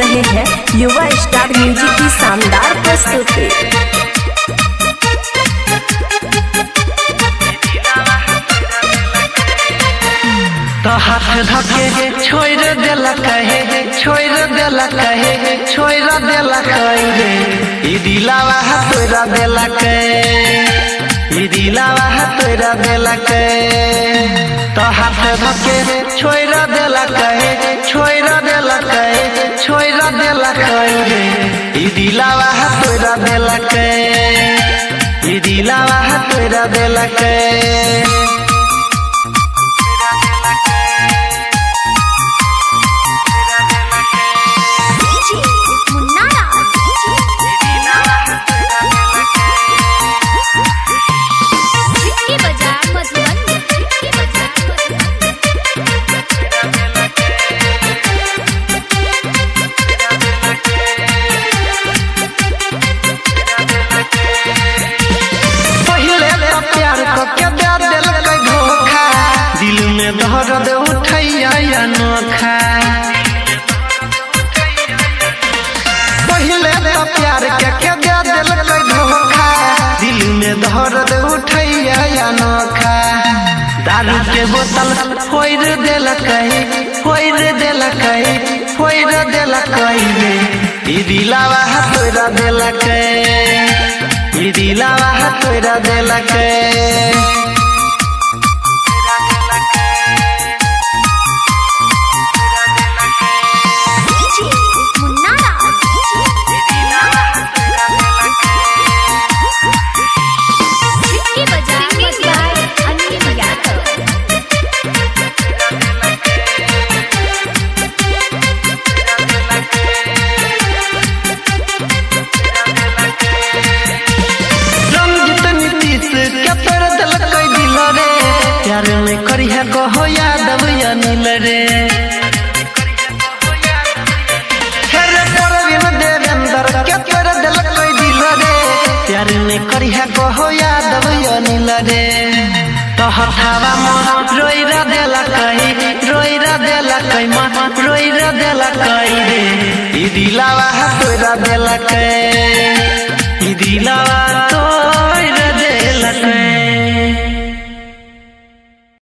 रहे हैं युवा स्टार म्यूजिक की शानदार प्रस्तुति। तो हाथ धके छोड़ देला कहे, छोड़ देला कहे, छोड़ देला कहे, ई दिलावा तोरा देला कहे, ई दिलावा तोरा देला कहे। तो हाथ धके छोड़ देला कहे, छोड़ देला कहे, छोड़ देला कहे, ई दिलावा तोरा देला कहे, ई दिलावा तोरा देला कहे। दर्द उठैया अनोखा पहले तो प्यार के दे दिल धोखा, दिल में दर्द उठैया अनोखा। दारू के बोतल फोड़ देला कहे, फोड़ देला कहे, फोड़ देला कहे, ई दिलावा तोरा देला कहे, ई दिलावा तोरा देला कहे। प्यार में करिया कहो यादव अनिल रे, देवेंद्र के तोर दिल कोई दिल रे, प्यार में करिया कहो यादव अनिल रे। तो हथावा मन रोइरा देला कही, रोइरा देला कही, मन रोइरा देला कही रे, ई दिलावा तोरा देला कही, ई दिलावा तोरा देला कही।